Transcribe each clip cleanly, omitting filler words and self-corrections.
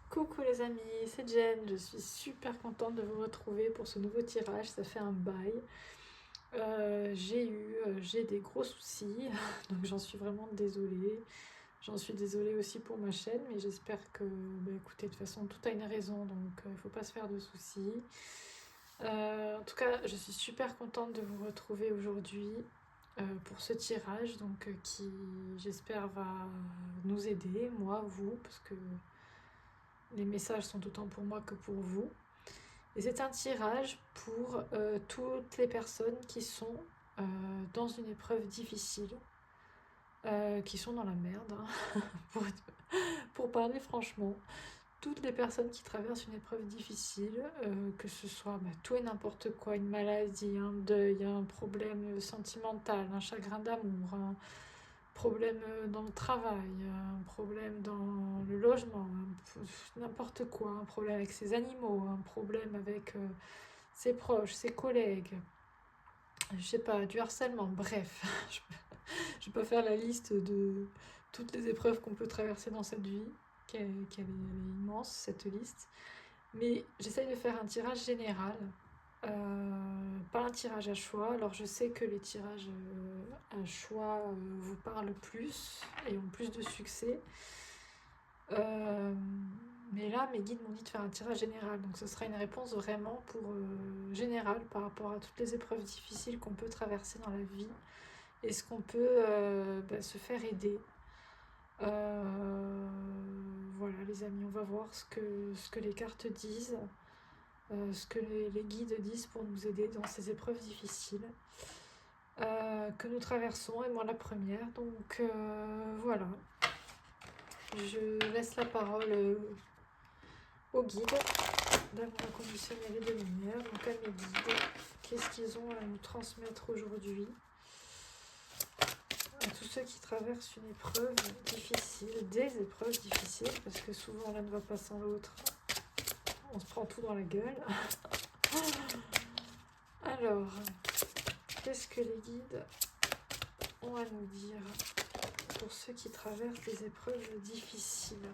Coucou les amis, c'est Jen, je suis super contente de vous retrouver pour ce nouveau tirage, ça fait un bail. J'ai des gros soucis, donc j'en suis vraiment désolée. J'en suis désolée aussi pour ma chaîne, mais j'espère que, écoutez, de toute façon, tout a une raison, donc il ne faut pas se faire de soucis. En tout cas, je suis super contente de vous retrouver aujourd'hui pour ce tirage, donc qui, j'espère, va nous aider, moi, vous, parce que les messages sont autant pour moi que pour vous. Et c'est un tirage pour toutes les personnes qui sont dans une épreuve difficile, qui sont dans la merde, hein, pour parler franchement. Toutes les personnes qui traversent une épreuve difficile, que ce soit tout et n'importe quoi, une maladie, un deuil, un problème sentimental, un chagrin d'amour, un problème dans le travail, un problème dans le logement, n'importe quoi, un problème avec ses animaux, un problème avec ses proches, ses collègues, je sais pas, du harcèlement, bref, je vais pas faire la liste de toutes les épreuves qu'on peut traverser dans cette vie, qu'elle est immense cette liste, mais j'essaye de faire un tirage général, pas un tirage à choix. Alors je sais que les tirages à choix vous parlent plus et ont plus de succès. Mais là, mes guides m'ont dit de faire un tirage général. Donc ce sera une réponse vraiment pour générale par rapport à toutes les épreuves difficiles qu'on peut traverser dans la vie. Et ce qu'on peut se faire aider. Voilà les amis, on va voir ce que les cartes disent. Ce que les guides disent pour nous aider dans ces épreuves difficiles que nous traversons, et moi la première. Donc voilà, je laisse la parole aux guides d'amour inconditionnel et de lumière, donc à mes guides. Qu'est-ce qu'ils ont à nous transmettre aujourd'hui, à tous ceux qui traversent une épreuve difficile, des épreuves difficiles, parce que souvent l'un ne va pas sans l'autre, on se prend tout dans la gueule. Alors, qu'est-ce que les guides ont à nous dire pour ceux qui traversent des épreuves difficiles?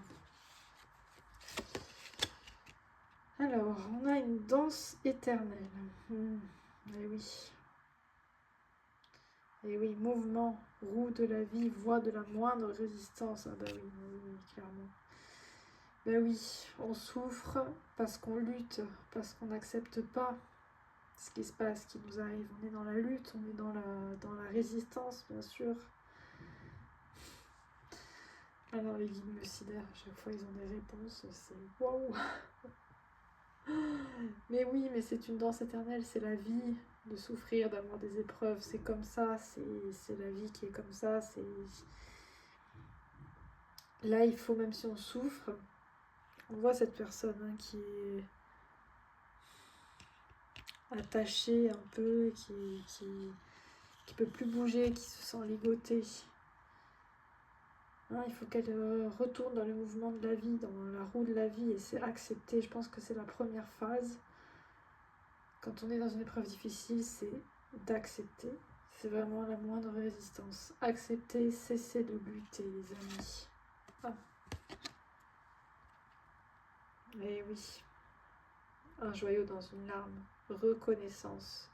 Alors, on a une danse éternelle. Eh oui. Et oui, mouvement, roue de la vie, voie de la moindre résistance. Ah bah oui, clairement. Ben oui, on souffre parce qu'on lutte, parce qu'on n'accepte pas ce qui se passe, ce qui nous arrive. On est dans la lutte, on est dans la résistance, bien sûr. Alors les guides me sidèrent, à chaque fois ils ont des réponses, c'est waouh. Mais oui, mais c'est une danse éternelle, c'est la vie de souffrir, d'avoir des épreuves, c'est comme ça, c'est la vie qui est comme ça, c'est... Là, il faut, même si on souffre, on voit cette personne qui est attachée un peu, qui peut plus bouger, qui se sent ligotée. Hein, il faut qu'elle retourne dans le mouvement de la vie, dans la roue de la vie, et c'est accepter. Je pense que c'est la première phase. Quand on est dans une épreuve difficile, c'est d'accepter. C'est vraiment la moindre résistance. Accepter, cesser de lutter, les amis. Ah. Et oui. Un joyau dans une larme. Reconnaissance.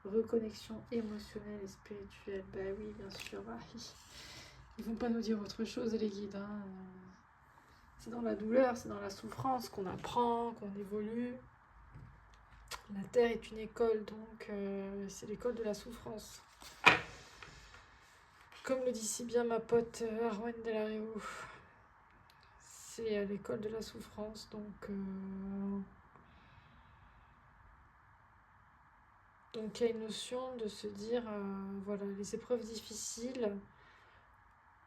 Reconnexion émotionnelle et spirituelle. Bah oui, bien sûr. Ah, ils vont pas nous dire autre chose, les guides. Hein. C'est dans la douleur, c'est dans la souffrance qu'on apprend, qu'on évolue. La Terre est une école, donc c'est l'école de la souffrance. Comme le dit si bien ma pote Arwen Delario, c'est l'école de la souffrance, donc il y a une notion de se dire, voilà, les épreuves difficiles,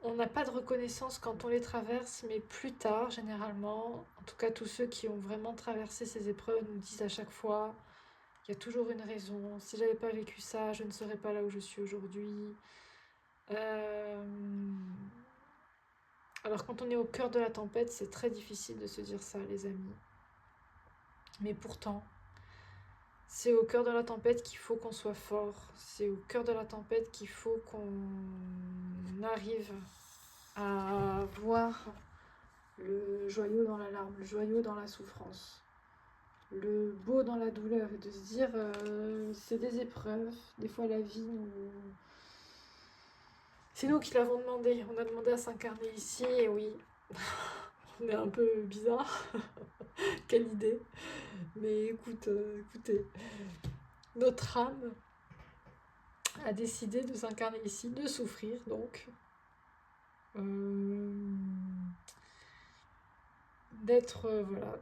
on n'a pas de reconnaissance quand on les traverse, mais plus tard, généralement, en tout cas tous ceux qui ont vraiment traversé ces épreuves nous disent à chaque fois, il y a toujours une raison, si j'avais pas vécu ça, je ne serais pas là où je suis aujourd'hui. Alors quand on est au cœur de la tempête, c'est très difficile de se dire ça, les amis. Mais pourtant, c'est au cœur de la tempête qu'il faut qu'on soit fort. C'est au cœur de la tempête qu'il faut qu'on arrive à voir le joyau dans la larme, le joyau dans la souffrance, le beau dans la douleur, et de se dire c'est des épreuves, des fois la vie c'est nous qui l'avons demandé, on a demandé à s'incarner ici, et oui, on est un peu bizarre, quelle idée, mais écoutez, notre âme a décidé de s'incarner ici, de souffrir donc, de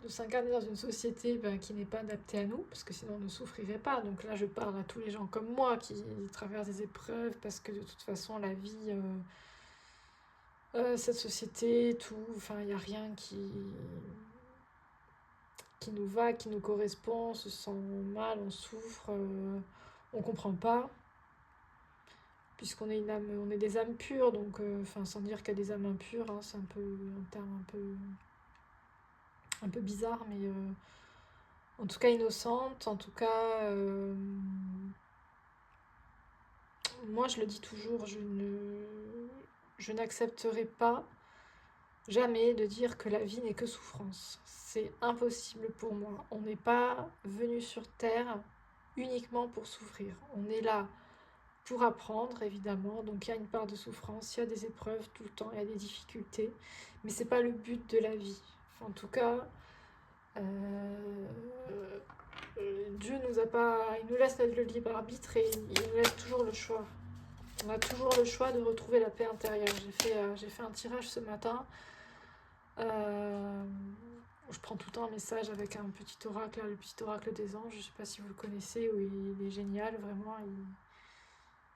s'incarner dans une société qui n'est pas adaptée à nous, parce que sinon on ne souffrirait pas. Donc là je parle à tous les gens comme moi qui traversent des épreuves, parce que de toute façon la vie, cette société, tout, enfin il n'y a rien qui nous va, qui nous correspond, on se sent mal, on souffre, on comprend pas, puisqu'on est on est des âmes pures, donc sans dire qu'il y a des âmes impures, hein, c'est un peu un terme un peu bizarre, mais en tout cas innocente, en tout cas moi je le dis toujours, je n'accepterai pas jamais de dire que la vie n'est que souffrance. C'est impossible pour moi. On n'est pas venu sur Terre uniquement pour souffrir. On est là pour apprendre, évidemment. Donc il y a une part de souffrance, il y a des épreuves tout le temps, il y a des difficultés. Mais c'est pas le but de la vie. Enfin, en tout cas, Dieu nous a pas... Il nous laisse le libre arbitre et il nous laisse toujours le choix. On a toujours le choix de retrouver la paix intérieure. J'ai fait un tirage ce matin. Je prends tout le temps un message avec un petit oracle, le petit oracle des anges. Je ne sais pas si vous le connaissez, où il est génial, vraiment.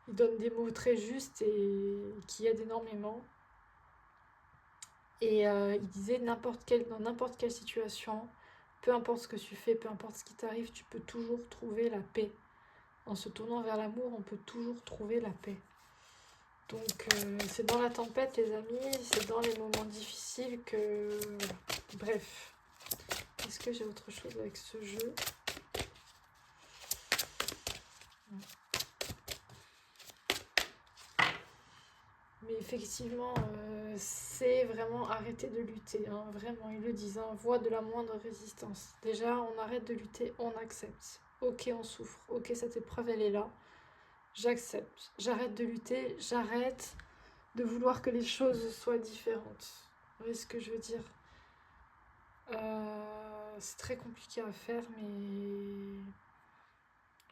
Il donne des mots très justes et qui aident énormément. Et il disait dans n'importe quelle situation, peu importe ce que tu fais, peu importe ce qui t'arrive, tu peux toujours trouver la paix. En se tournant vers l'amour, on peut toujours trouver la paix. Donc c'est dans la tempête, les amis, c'est dans les moments difficiles que... Bref. Est-ce que j'ai autre chose avec ce jeu? Mais effectivement, c'est vraiment arrêter de lutter. Hein, vraiment, ils le disent, hein, voie de la moindre résistance. Déjà, on arrête de lutter, on accepte. Ok, on souffre. Ok, cette épreuve, elle est là. J'accepte. J'arrête de lutter. J'arrête de vouloir que les choses soient différentes. Vous voyez ce que je veux dire? C'est très compliqué à faire, mais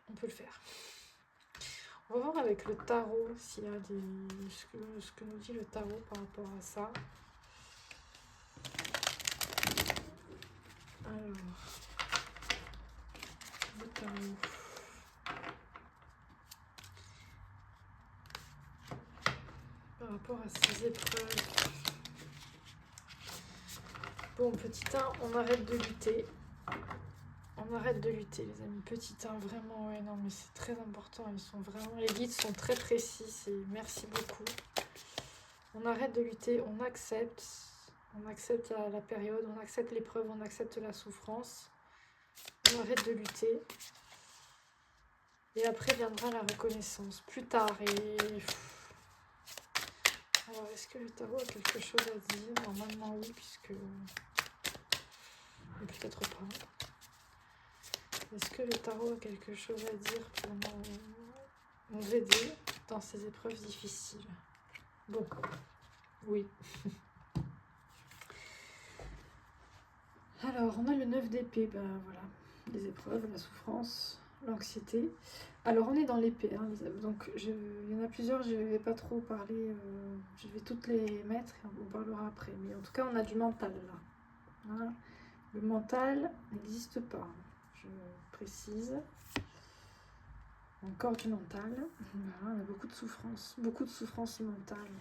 on peut le faire. On va voir avec le tarot s'il y a ce que nous dit le tarot par rapport à ça. Alors, le tarot. Par rapport à ces épreuves. Bon, petit 1, on arrête de lutter. On arrête de lutter, les amis. Petit 1, vraiment, ouais, non, mais c'est très important. Les guides sont très précis. Merci beaucoup. On arrête de lutter, on accepte. On accepte la période, on accepte l'épreuve, on accepte la souffrance. On arrête de lutter. Et après viendra la reconnaissance. Plus tard. Alors, est-ce que le tarot a quelque chose à dire? Normalement, oui, puisque... Mais peut-être pas. Est-ce que le tarot a quelque chose à dire pour nous aider dans ces épreuves difficiles? Bon, oui. Alors, on a le 9 d'épée, ben voilà, les épreuves, la souffrance, l'anxiété. Alors, on est dans l'épée, hein, donc il y en a plusieurs, je ne vais pas trop parler, je vais toutes les mettre et on parlera après. Mais en tout cas, on a du mental là. Voilà. Le mental n'existe pas, je précise. Encore du mental. Voilà, on a beaucoup de souffrance mentale.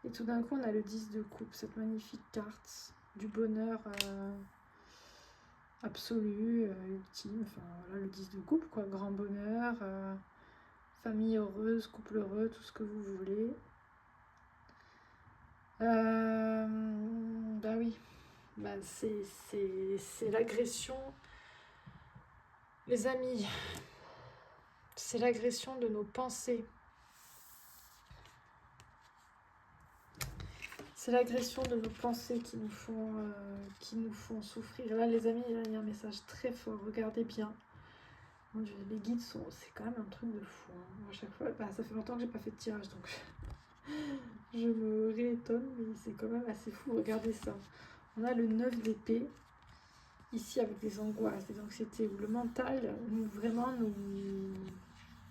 Et tout d'un coup, on a le 10 de coupe, cette magnifique carte du bonheur absolu, ultime. Enfin, voilà, le 10 de coupe, quoi. Grand bonheur, famille heureuse, couple heureux, tout ce que vous voulez. Bah oui, bah c'est l'agression. Les amis, c'est l'agression de nos pensées. C'est l'agression de nos pensées qui nous font souffrir. Là, les amis, il y a un message très fort. Regardez bien. Mon Dieu, les guides c'est quand même un truc de fou. Hein. À chaque fois, ça fait longtemps que j'ai pas fait de tirage, donc je me réétonne, mais c'est quand même assez fou. Regardez ça. On a le 9 d'épée, ici avec des angoisses, des anxiétés, où le mental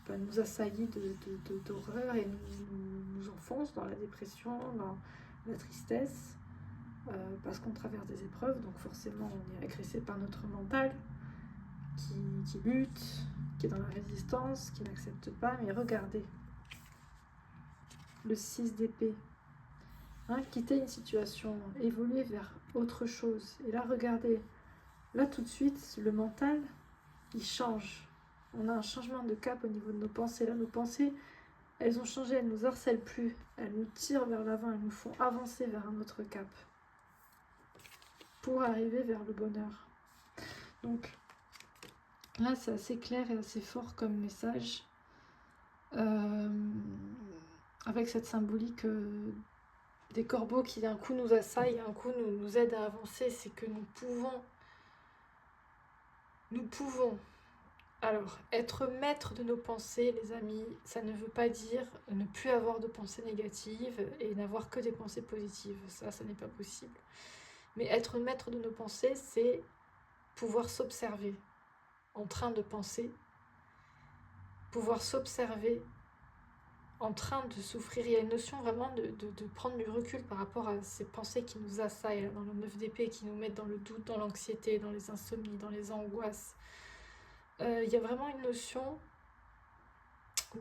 nous assaillit d'horreur et nous enfonce dans la dépression, dans la tristesse, parce qu'on traverse des épreuves, donc forcément on est agressé par notre mental qui lutte, qui est dans la résistance, qui n'accepte pas. Mais regardez, le 6 d'épée, hein, quitter une situation, évoluer vers autre chose. Et là, regardez, là tout de suite, le mental, il change. On a un changement de cap au niveau de nos pensées. Là, nos pensées, elles ont changé, elles ne nous harcèlent plus, elles nous tirent vers l'avant, elles nous font avancer vers un autre cap pour arriver vers le bonheur. Donc là, c'est assez clair et assez fort comme message, avec cette symbolique des corbeaux qui d'un coup nous assaillent, un coup nous aident à avancer. C'est que nous pouvons. Alors, être maître de nos pensées, les amis, ça ne veut pas dire ne plus avoir de pensées négatives et n'avoir que des pensées positives. Ça n'est pas possible. Mais être maître de nos pensées, c'est pouvoir s'observer en train de penser, pouvoir s'observer en train de souffrir. Il y a une notion vraiment de prendre du recul par rapport à ces pensées qui nous assaillent dans le 9 d'épée, qui nous mettent dans le doute, dans l'anxiété, dans les insomnies, dans les angoisses. Il y a vraiment une notion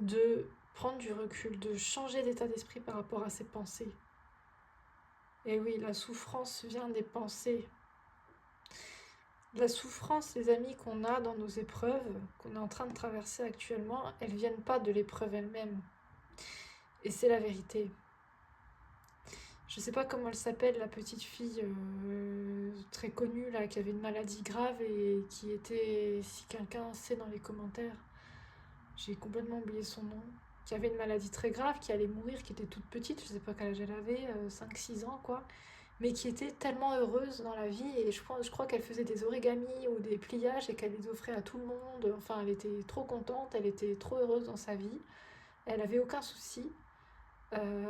de prendre du recul, de changer d'état d'esprit par rapport à ces pensées. Et oui, la souffrance vient des pensées. La souffrance, les amis, qu'on a dans nos épreuves, qu'on est en train de traverser actuellement, elles ne viennent pas de l'épreuve elle-même. Et c'est la vérité. Je ne sais pas comment elle s'appelle, la petite fille très connue là, qui avait une maladie grave et qui était, si quelqu'un sait dans les commentaires, j'ai complètement oublié son nom, qui avait une maladie très grave, qui allait mourir, qui était toute petite, je ne sais pas quel âge elle avait, 5-6 ans quoi, mais qui était tellement heureuse dans la vie. Et je crois qu'elle faisait des origamis ou des pliages et qu'elle les offrait à tout le monde. Enfin, elle était trop contente, elle était trop heureuse dans sa vie, elle avait aucun souci.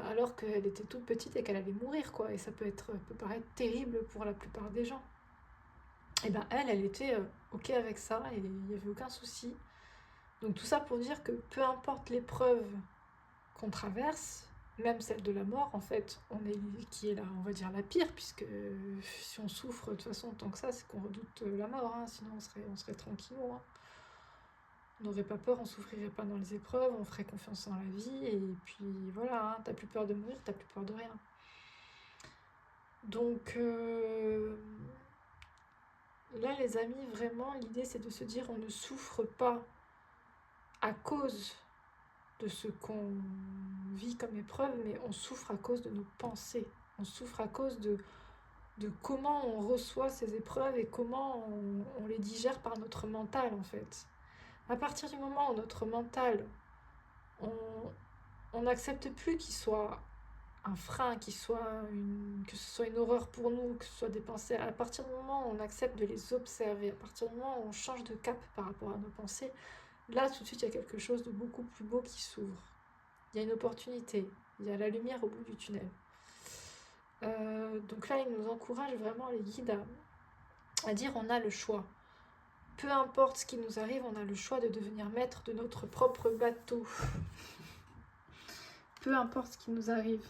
Alors qu'elle était toute petite et qu'elle allait mourir, quoi. Et ça peut paraître terrible pour la plupart des gens. Et ben elle était ok avec ça et il n'y avait aucun souci. Donc tout ça pour dire que peu importe l'épreuve qu'on traverse, même celle de la mort, en fait, qui est là, on va dire la pire, puisque si on souffre de toute façon tant que ça, c'est qu'on redoute la mort, hein, sinon on serait tranquillos. Hein. On n'aurait pas peur, on souffrirait pas dans les épreuves, on ferait confiance en la vie, et puis voilà, hein, t'as plus peur de mourir, t'as plus peur de rien. Donc là les amis, vraiment l'idée c'est de se dire on ne souffre pas à cause de ce qu'on vit comme épreuve, mais on souffre à cause de nos pensées, on souffre à cause de comment on reçoit ces épreuves et comment on les digère par notre mental en fait. À partir du moment où notre mental, on n'accepte plus qu'il soit un frein, que ce soit une horreur pour nous, que ce soit des pensées, à partir du moment où on accepte de les observer, à partir du moment où on change de cap par rapport à nos pensées, là tout de suite il y a quelque chose de beaucoup plus beau qui s'ouvre. Il y a une opportunité, il y a la lumière au bout du tunnel. Donc là il nous encourage vraiment, les guides, à dire on a le choix. Peu importe ce qui nous arrive, on a le choix de devenir maître de notre propre bateau. Peu importe ce qui nous arrive.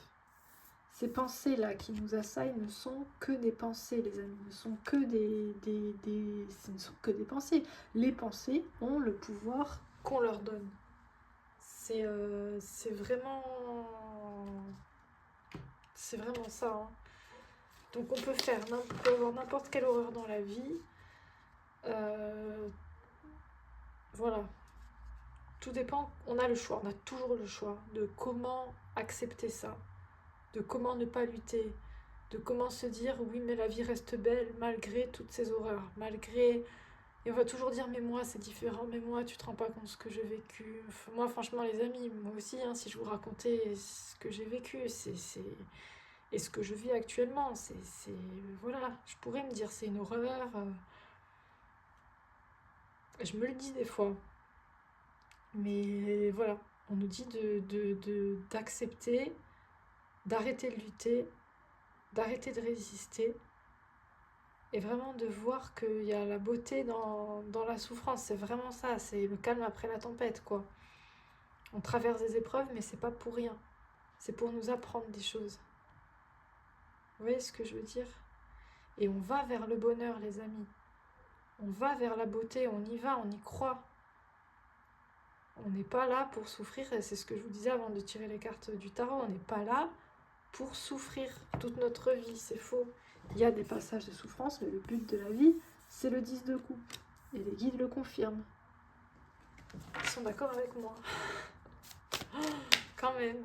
Ces pensées-là qui nous assaillent ne sont que des pensées, les amis. Ne sont que ce ne sont que des pensées. Les pensées ont le pouvoir qu'on leur donne. C'est vraiment ça. Hein. Donc on peut avoir n'importe quelle horreur dans la vie. Voilà. Tout dépend, on a le choix, on a toujours le choix de comment accepter ça, de comment ne pas lutter, de comment se dire oui mais la vie reste belle malgré toutes ces horreurs, malgré... Et on va toujours dire mais moi c'est différent, mais moi tu te rends pas compte de ce que j'ai vécu. Moi franchement les amis, moi aussi, hein, si je vous racontais ce que j'ai vécu, Et ce que je vis actuellement, voilà, je pourrais me dire c'est une horreur. Je me le dis des fois. Mais voilà, on nous dit d'accepter, d'arrêter de lutter, d'arrêter de résister. Et vraiment de voir qu'il y a la beauté dans la souffrance. C'est vraiment ça, c'est le calme après la tempête, quoi. On traverse des épreuves, mais c'est pas pour rien. C'est pour nous apprendre des choses. Vous voyez ce que je veux dire? Et on va vers le bonheur, les amis. On va vers la beauté, on y va, on y croit. On n'est pas là pour souffrir, et c'est ce que je vous disais avant de tirer les cartes du tarot. On n'est pas là pour souffrir toute notre vie, c'est faux. Il y a des passages de souffrance, mais le but de la vie, c'est le 10 de coupe. Et les guides le confirment. Ils sont d'accord avec moi. Quand même.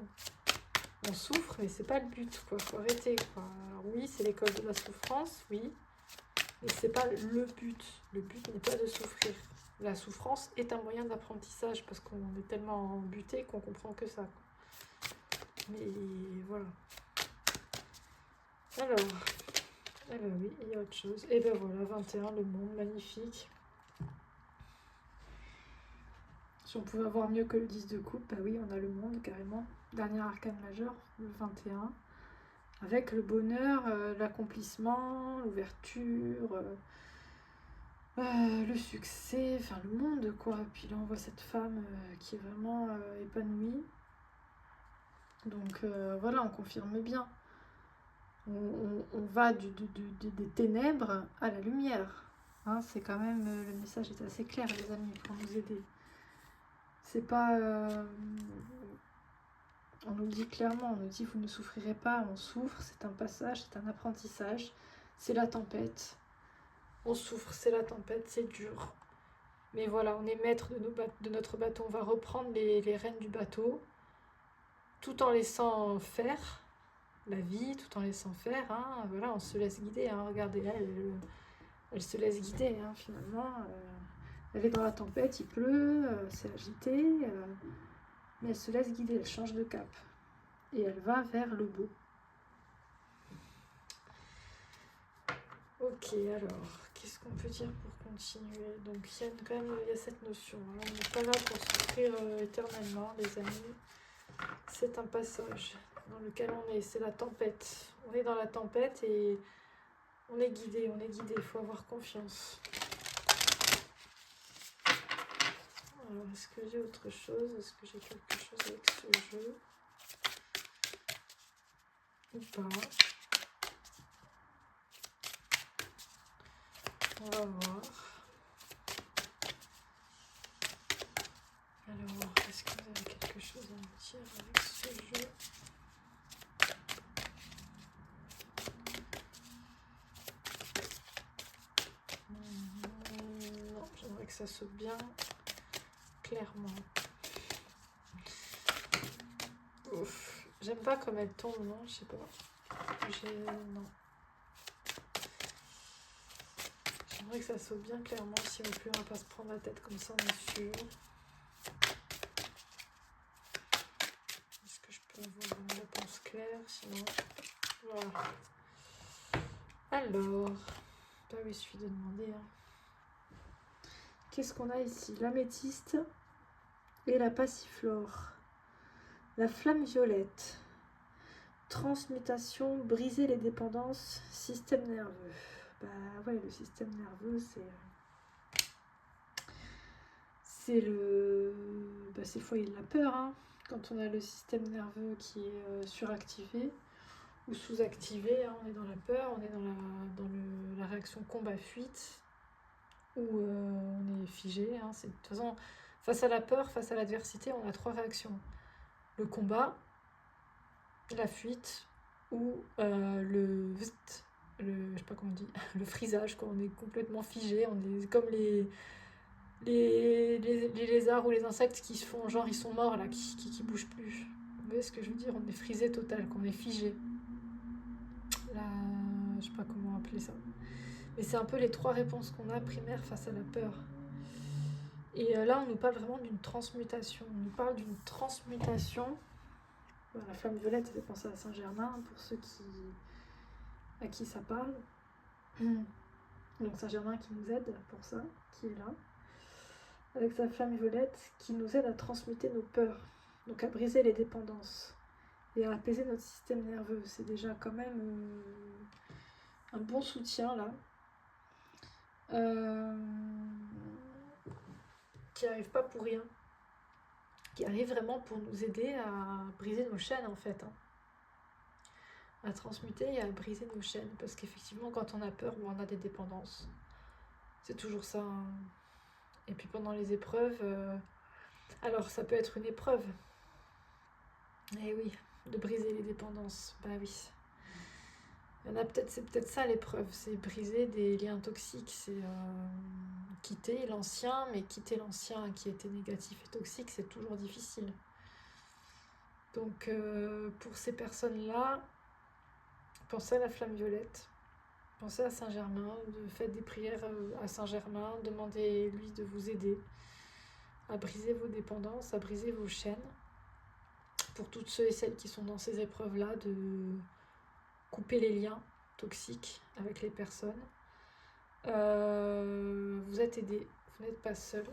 On souffre, mais c'est pas le but, quoi. Faut arrêter, quoi. Alors oui, c'est l'école de la souffrance, oui. Mais c'est pas le but. Le but n'est pas de souffrir. La souffrance est un moyen d'apprentissage, parce qu'on est tellement buté qu'on comprend que ça, quoi. Mais voilà. Alors oui, il y a autre chose. Et ben voilà, 21, le monde, magnifique. Si on pouvait avoir mieux que le 10 de coupe, bah oui, on a le monde, carrément. Dernier arcane majeur, le 21. Avec le bonheur, l'accomplissement, l'ouverture, le succès, enfin le monde, quoi. Puis là, on voit cette femme qui est vraiment épanouie. Donc voilà, on confirme bien. On va des ténèbres à la lumière. Hein, c'est quand même, le message est assez clair, les amis, pour nous aider. C'est pas... on nous le dit clairement, on nous dit vous ne souffrirez pas, on souffre, c'est un passage, c'est un apprentissage, c'est la tempête. On souffre, c'est la tempête, c'est dur. Mais voilà, on est maître de notre bateau, on va reprendre les rênes du bateau, tout en laissant faire la vie, tout en laissant faire, hein, voilà, on se laisse guider, hein, regardez, elle se laisse guider, hein, finalement, elle est dans la tempête, il pleut, c'est agité, mais elle se laisse guider, elle change de cap, et elle va vers le beau. Ok, alors, qu'est-ce qu'on peut dire pour continuer? Donc, il y a cette notion, hein, on n'est pas là pour souffrir éternellement, les amis, c'est un passage dans lequel on est, c'est la tempête. On est dans la tempête et on est guidé, il faut avoir confiance. Alors, est-ce que j'ai autre chose? Est-ce que j'ai quelque chose avec ce jeu? Ou pas? On va voir. Alors, est-ce que vous avez quelque chose à me dire avec ce jeu? Non, j'aimerais que ça saute bien clairement. Ouf, j'aime pas comme elle tombe, non, je sais pas. Non. J'aimerais que ça saute bien clairement, si on peut, on va pas se prendre la tête comme ça, on est sûr. Est-ce que je peux avoir une réponse claire, sinon... Voilà. Alors... Bah oui, il suffit de demander, hein. Qu'est-ce qu'on a ici? L'améthyste et la passiflore. La flamme violette. Transmutation, briser les dépendances, système nerveux. Bah ouais, le système nerveux, c'est le foyer de la peur, hein. Quand on a le système nerveux qui est suractivé ou sous-activé, hein, on est dans la peur, on est dans la réaction combat-fuite, où on est figé, hein. De toute façon, face à la peur, face à l'adversité, on a 3 réactions. Le combat, la fuite ou je sais pas comment on dit, le frisage, quand on est complètement figé, on est comme les lézards ou les insectes qui se font genre ils sont morts là, qui bougent plus. Vous voyez ce que je veux dire? On est frisé total, qu'on est figé. Là, je sais pas comment appeler ça. Mais c'est un peu les 3 réponses qu'on a primaires face à la peur. Et là, on nous parle vraiment d'une transmutation. On nous parle d'une transmutation Voilà, la flamme violette, ça fait penser à Saint-Germain, pour ceux à qui ça parle. Donc Saint-Germain qui nous aide pour ça, qui est là, avec sa flamme violette, qui nous aide à transmuter nos peurs, donc à briser les dépendances et à apaiser notre système nerveux. C'est déjà quand même un bon soutien là. Qui n'arrive pas pour rien, qui arrive vraiment pour nous aider à briser nos chaînes en fait, hein. À transmuter et à briser nos chaînes, parce qu'effectivement quand on a peur, on a des dépendances, c'est toujours ça, hein. Et puis pendant les épreuves, alors ça peut être une épreuve, eh oui, de briser les dépendances, bah oui. C'est peut-être ça l'épreuve, c'est briser des liens toxiques, c'est quitter l'ancien, mais quitter l'ancien qui était négatif et toxique, c'est toujours difficile. Donc pour ces personnes-là, pensez à la flamme violette, pensez à Saint-Germain, faites des prières à Saint-Germain, demandez-lui de vous aider à briser vos dépendances, à briser vos chaînes. Pour toutes ceux et celles qui sont dans ces épreuves-là, de couper les liens toxiques avec les personnes. Vous êtes aidés, vous n'êtes pas seul.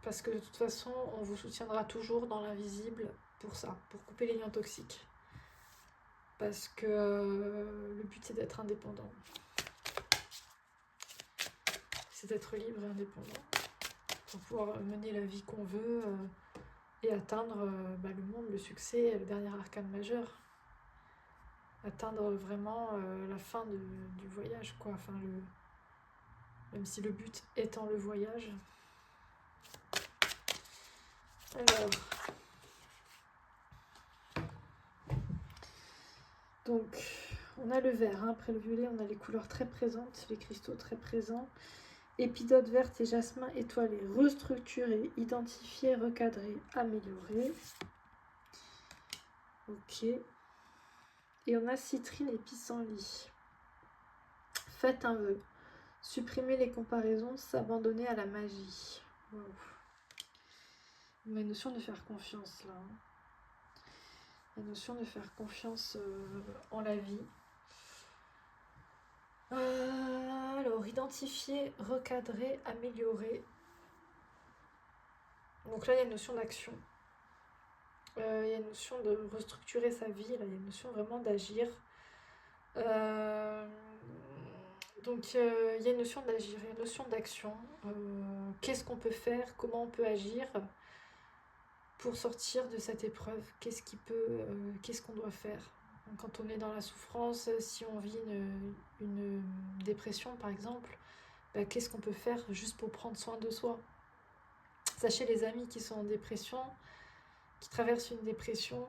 Parce que de toute façon, on vous soutiendra toujours dans l'invisible pour ça, pour couper les liens toxiques. Parce que le but, c'est d'être indépendant. C'est d'être libre et indépendant. Pour pouvoir mener la vie qu'on veut et atteindre le monde, le succès, le dernier arcane majeur. Atteindre vraiment la fin du voyage, quoi. Enfin, même si le but étant le voyage. Alors, donc, on a le vert, hein. Après le violet, on a les couleurs très présentes, les cristaux très présents. Épidote verte et jasmin étoilé, restructuré, identifié, recadré, amélioré. Ok. Et on a citrine et pissenlit. Faites un vœu. Supprimer les comparaisons, s'abandonner à la magie. Wow. Il y a une notion de faire confiance là. La notion de faire confiance en la vie. Alors, identifier, recadrer, améliorer. Donc là, il y a une notion d'action. Il y a une notion de restructurer sa vie. Là, il y a une notion vraiment d'agir. Donc, il y a une notion d'agir, il y a une notion d'action. Qu'est-ce qu'on peut faire? Comment on peut agir pour sortir de cette épreuve? Qu'est-ce qu'on doit faire? Quand on est dans la souffrance, si on vit une dépression par exemple, qu'est-ce qu'on peut faire juste pour prendre soin de soi? Sachez les amis qui sont en dépression, qui traversent une dépression,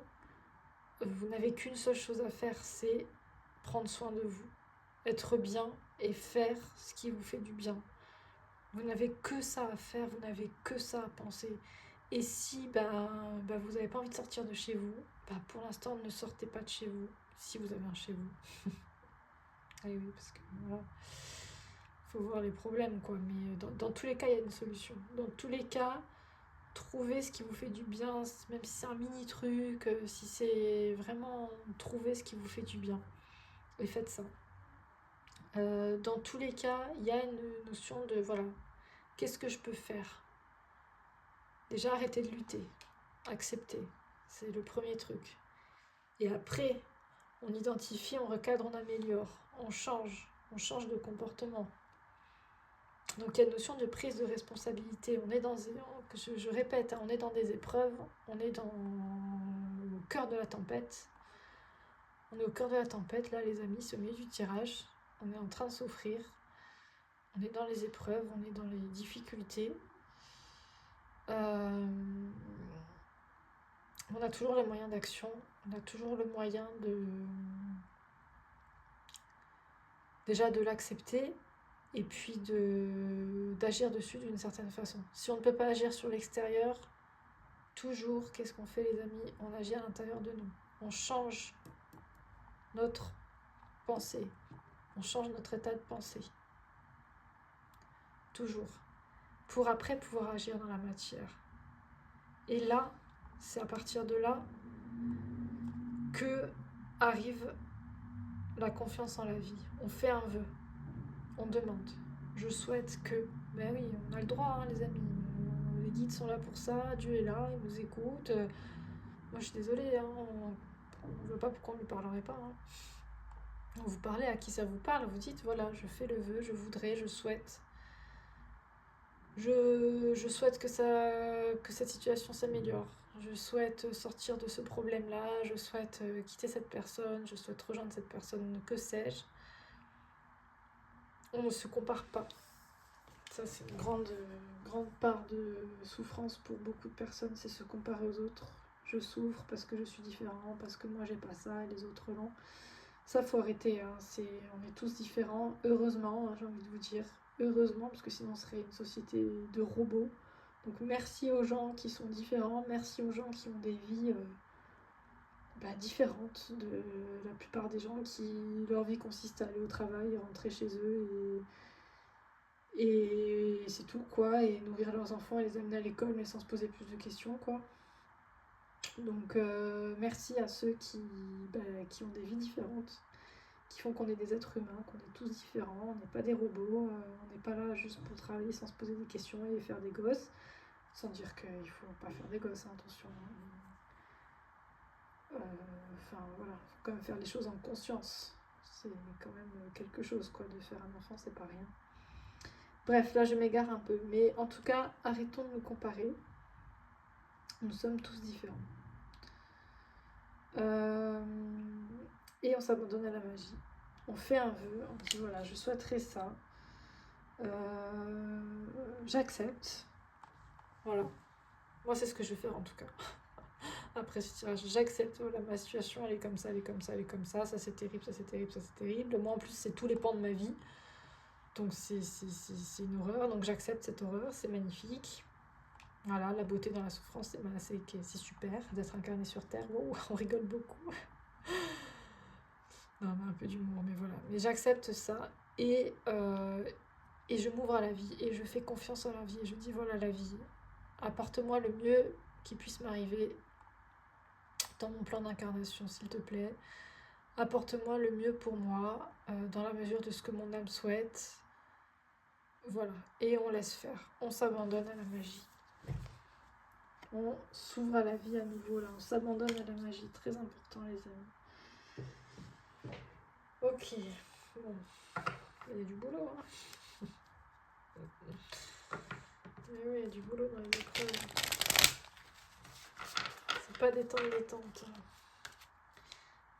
vous n'avez qu'une seule chose à faire, c'est prendre soin de vous, être bien et faire ce qui vous fait du bien. Vous n'avez que ça à faire, vous n'avez que ça à penser. Et si vous n'avez pas envie de sortir de chez vous, pour l'instant ne sortez pas de chez vous, si vous avez un chez vous. Ah oui, parce que voilà, faut voir les problèmes quoi, mais dans tous les cas il y a une solution. Dans tous les cas, trouvez ce qui vous fait du bien, même si c'est un mini truc, si c'est vraiment trouver ce qui vous fait du bien. Et faites ça. Dans tous les cas, il y a une notion de voilà, qu'est-ce que je peux faire? Déjà, arrêtez de lutter, accepter, c'est le premier truc. Et après, on identifie, on recadre, on améliore, on change de comportement. Donc il y a une notion de prise de responsabilité. On est je répète, on est dans des épreuves, on est au cœur de la tempête. On est au cœur de la tempête, là les amis, au milieu du tirage. On est en train de souffrir. On est dans les épreuves, on est dans les difficultés. On a toujours les moyens d'action, on a toujours le moyen déjà de l'accepter et puis d'agir dessus d'une certaine façon. Si on ne peut pas agir sur l'extérieur, toujours, qu'est-ce qu'on fait les amis? On agit à l'intérieur de nous. On change notre pensée, on change notre état de pensée. Toujours. Pour après pouvoir agir dans la matière. Et là, c'est à partir de là que arrive la confiance en la vie. On fait un vœu, on demande. Je souhaite que... Ben oui, on a le droit, hein, les amis. Les guides sont là pour ça, Dieu est là, il nous écoute. Moi, je suis désolée, hein, on ne veut pas pourquoi on ne lui parlerait pas. Hein. Vous parlez à qui ça vous parle, vous dites, voilà, je fais le vœu, je voudrais, je souhaite. Je souhaite que cette situation s'améliore. Je souhaite sortir de ce problème-là, je souhaite quitter cette personne, je souhaite rejoindre cette personne, que sais-je. On ne se compare pas. Ça, c'est une grande part de souffrance pour beaucoup de personnes, c'est se comparer aux autres. Je souffre parce que je suis différent, parce que moi j'ai pas ça et les autres l'ont. Ça, faut arrêter, hein. On est tous différents, heureusement, hein, j'ai envie de vous dire. Heureusement, parce que sinon on serait une société de robots. Donc merci aux gens qui sont différents, merci aux gens qui ont des vies différentes de la plupart des gens qui, leur vie consiste à aller au travail, rentrer chez eux et c'est tout quoi, et nourrir leurs enfants et les amener à l'école mais sans se poser plus de questions quoi. Donc merci à ceux qui ont des vies différentes, qui font qu'on est des êtres humains, qu'on est tous différents, on n'est pas des robots, on n'est pas là juste pour travailler sans se poser des questions et faire des gosses, sans dire qu'il ne faut pas faire des gosses, hein, attention. Enfin voilà, il faut quand même faire les choses en conscience, c'est quand même quelque chose quoi, de faire un enfant, c'est pas rien. Bref, là je m'égare un peu, mais en tout cas, arrêtons de nous comparer, nous sommes tous différents. Et on s'abandonne à la magie. On fait un vœu, on dit voilà, je souhaiterais ça. J'accepte. Voilà. Moi, c'est ce que je vais faire en tout cas. Après ce tirage, j'accepte. Voilà, ma situation, elle est comme ça, elle est comme ça, elle est comme ça. Ça, c'est terrible, ça, c'est terrible, ça, c'est terrible. Moi, en plus, c'est tous les pans de ma vie. Donc, c'est une horreur. Donc, j'accepte cette horreur. C'est magnifique. Voilà, la beauté dans la souffrance, c'est super d'être incarné sur Terre. Wow, on rigole beaucoup. Non, mais un peu d'humour, mais voilà. Mais j'accepte ça et je m'ouvre à la vie et je fais confiance en la vie. Et je dis voilà, la vie, apporte-moi le mieux qui puisse m'arriver dans mon plan d'incarnation, s'il te plaît. Apporte-moi le mieux pour moi, dans la mesure de ce que mon âme souhaite. Voilà. Et on laisse faire. On s'abandonne à la magie. On s'ouvre à la vie à nouveau, là. On s'abandonne à la magie. Très important, les amis. Ok. Bon. Il y a du boulot, hein. Mais oui, il y a du boulot dans les épreuves. C'est pas des temps de détente.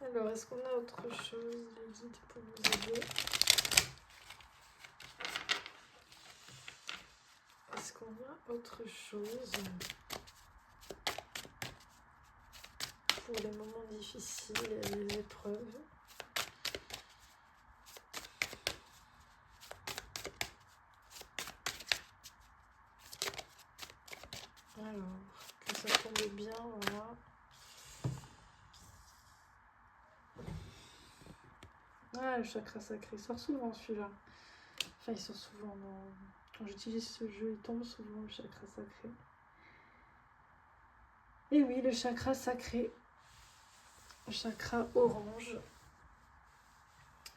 Alors, est-ce qu'on a autre chose, les guides, pour nous aider? Est-ce qu'on a autre chose pour les moments difficiles et les épreuves? Alors, que ça tombe bien, voilà. Ah, le chakra sacré, il sort souvent celui-là. Enfin, il sort souvent quand j'utilise ce jeu, il tombe souvent le chakra sacré. Et oui, le chakra sacré. Le chakra orange.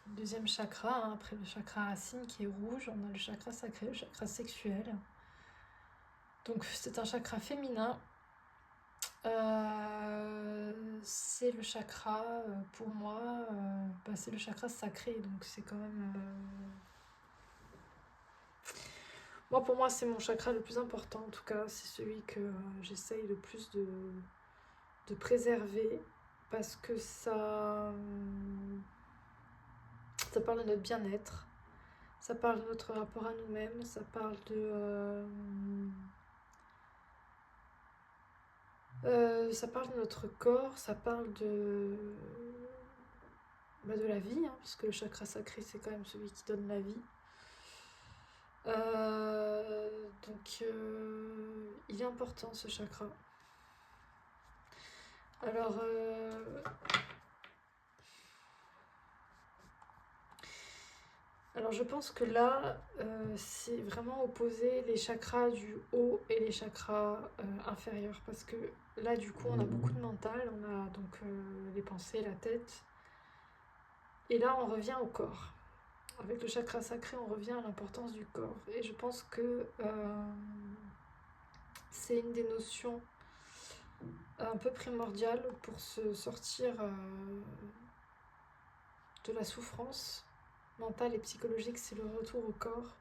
Le deuxième chakra, hein, après le chakra racine qui est rouge, on a le chakra sacré, le chakra sexuel. Donc c'est un chakra féminin. C'est le chakra, pour moi, c'est le chakra sacré, donc c'est quand même... Moi, pour moi, c'est mon chakra le plus important, en tout cas, c'est celui que j'essaye le plus de préserver, parce que ça parle de notre bien-être, ça parle de notre rapport à nous-mêmes, ça parle ça parle de notre corps, ça parle de la vie, hein, parce que le chakra sacré, c'est quand même celui qui donne la vie. Donc, il est important ce chakra. Alors, Alors je pense que là, c'est vraiment opposer les chakras du haut et les chakras inférieurs. Parce que là, du coup, on a beaucoup de mental, on a donc les pensées, la tête. Et là, on revient au corps. Avec le chakra sacré, on revient à l'importance du corps. Et je pense que c'est une des notions un peu primordiales pour se sortir de la souffrance mentale et psychologique, c'est le retour au corps.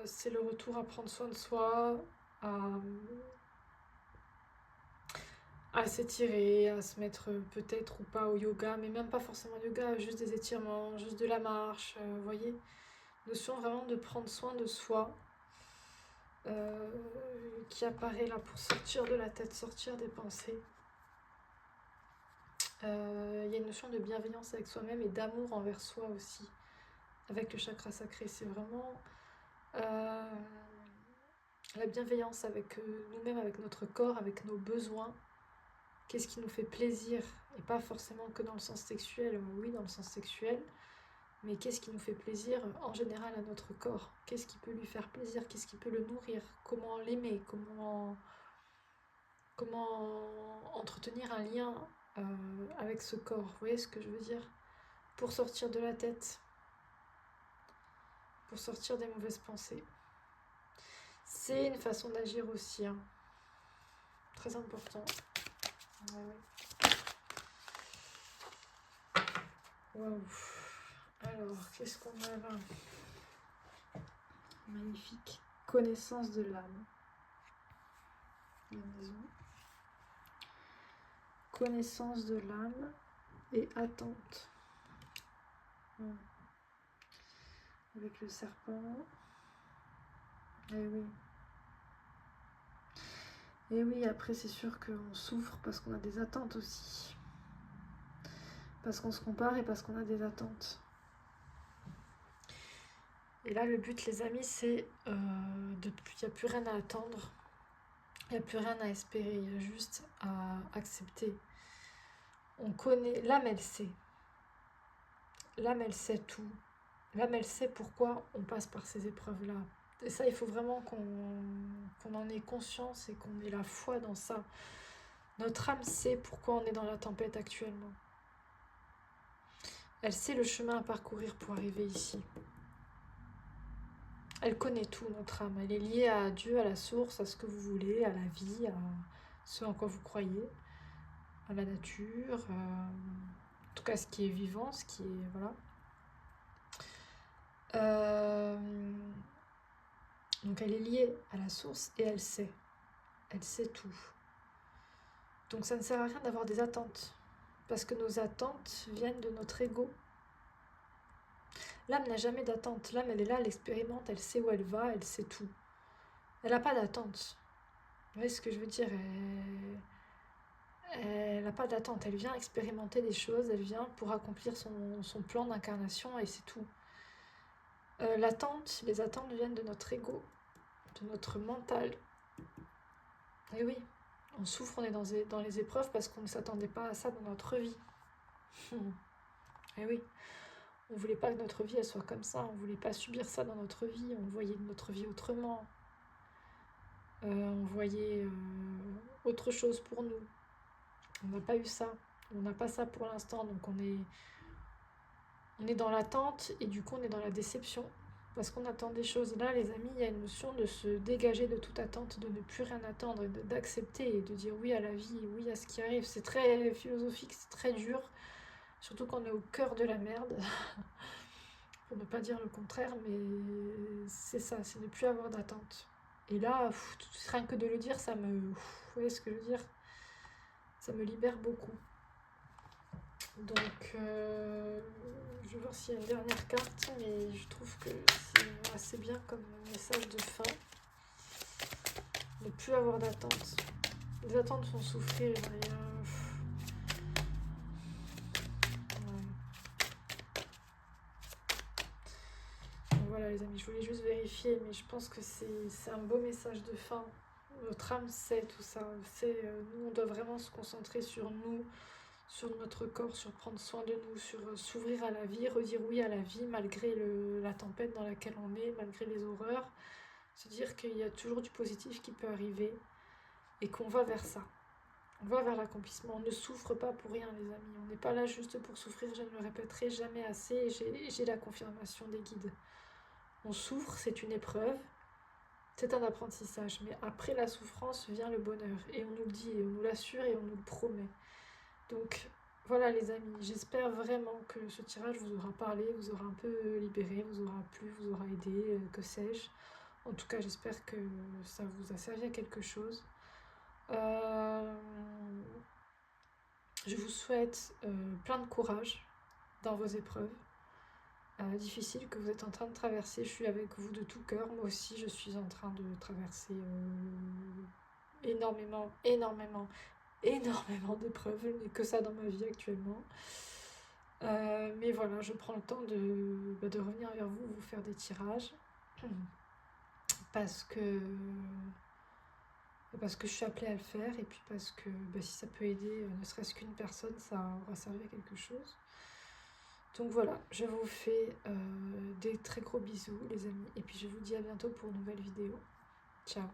C'est le retour à prendre soin de soi, à, à s'étirer, à se mettre peut-être ou pas au yoga, mais même pas forcément yoga, juste des étirements, juste de la marche, vous voyez. Notion vraiment de prendre soin de soi, euh, qui apparaît là pour sortir de la tête, sortir des pensées. Il y a une notion de bienveillance avec soi-même et d'amour envers soi aussi, avec le chakra sacré. C'est vraiment euh, la bienveillance avec nous-mêmes, avec notre corps, avec nos besoins. Qu'est-ce qui nous fait plaisir, et pas forcément que dans le sens sexuel, oui dans le sens sexuel, mais qu'est-ce qui nous fait plaisir en général à notre corps, qu'est-ce qui peut lui faire plaisir, qu'est-ce qui peut le nourrir, comment l'aimer, comment entretenir un lien avec ce corps, vous voyez ce que je veux dire, pour sortir de la tête, pour sortir des mauvaises pensées. C'est une façon d'agir aussi, hein. Très important. Ouais. Waouh. Alors, qu'est-ce qu'on a là? Magnifique. Connaissance de l'âme. La maison. Connaissance de l'âme et attente. Avec le serpent. Eh oui. Et oui, après c'est sûr qu'on souffre parce qu'on a des attentes aussi. Parce qu'on se compare et parce qu'on a des attentes. Et là, le but, les amis, c'est il n'y a plus rien à attendre. Il n'y a plus rien à espérer. Il y a juste à accepter. On connaît... L'âme, elle sait. L'âme, elle sait tout. L'âme, elle sait pourquoi on passe par ces épreuves-là. Et ça, il faut vraiment qu'on en ait conscience et qu'on ait la foi dans ça. Notre âme sait pourquoi on est dans la tempête actuellement. Elle sait le chemin à parcourir pour arriver ici. Elle connaît tout, notre âme. Elle est liée à Dieu, à la source, à ce que vous voulez, à la vie, à ce en quoi vous croyez, à la nature, en tout cas ce qui est vivant, ce qui est... Voilà. Donc elle est liée à la source et elle sait. Elle sait tout. Donc ça ne sert à rien d'avoir des attentes. Parce que nos attentes viennent de notre ego. L'âme n'a jamais d'attente. L'âme, elle est là, elle expérimente, elle sait où elle va, elle sait tout. Elle n'a pas d'attente. Vous voyez ce que je veux dire? Elle n'a pas d'attente. Elle vient expérimenter des choses, elle vient pour accomplir son plan d'incarnation et c'est tout. L'attente, les attentes viennent de notre ego, de notre mental. Et oui, on souffre, on est dans les épreuves parce qu'on ne s'attendait pas à ça dans notre vie. Et oui, on ne voulait pas que notre vie elle soit comme ça, on ne voulait pas subir ça dans notre vie, on voyait notre vie autrement. On voyait autre chose pour nous. On n'a pas eu ça. On n'a pas ça pour l'instant, donc on est dans l'attente et du coup on est dans la déception. Parce qu'on attend des choses. Là, les amis, il y a une notion de se dégager de toute attente, de ne plus rien attendre, d'accepter et de dire oui à la vie, oui à ce qui arrive. C'est très philosophique, c'est très dur. Surtout quand on est au cœur de la merde. Pour ne pas dire le contraire, mais c'est ça, c'est ne plus avoir d'attente. Et là, rien que de le dire, ça me... Vous voyez ce que je veux dire? Ça me libère beaucoup. Donc, je vais voir s'il y a une dernière carte, mais je trouve que c'est assez bien comme message de fin. Ne plus avoir d'attente. Les attentes font souffrir. Et, voilà les amis, je voulais juste vérifier, mais je pense que c'est un beau message de fin. Notre âme sait tout ça, nous on doit vraiment se concentrer sur nous, sur notre corps, sur prendre soin de nous, sur s'ouvrir à la vie, redire oui à la vie malgré la tempête dans laquelle on est, malgré les horreurs. Se dire qu'il y a toujours du positif qui peut arriver et qu'on va vers ça. On va vers l'accomplissement. On ne souffre pas pour rien, les amis. On n'est pas là juste pour souffrir, je ne le répéterai jamais assez. J'ai la confirmation des guides. On souffre, c'est une épreuve, c'est un apprentissage. Mais après la souffrance vient le bonheur. Et on nous le dit, et on nous l'assure, et on nous le promet. Donc voilà les amis, j'espère vraiment que ce tirage vous aura parlé, vous aura un peu libéré, vous aura plu, vous aura aidé, que sais-je. En tout cas, j'espère que ça vous a servi à quelque chose. Je vous souhaite plein de courage dans vos épreuves difficiles que vous êtes en train de traverser. Je suis avec vous de tout cœur. Moi aussi, je suis en train de traverser énormément d'épreuves. Je n'ai que ça dans ma vie actuellement. Mais voilà, je prends le temps de revenir vers vous, vous faire des tirages. Parce que je suis appelée à le faire et puis parce que si ça peut aider ne serait-ce qu'une personne, ça aura servi à quelque chose. Donc voilà, je vous fais des très gros bisous les amis et puis je vous dis à bientôt pour une nouvelle vidéo. Ciao.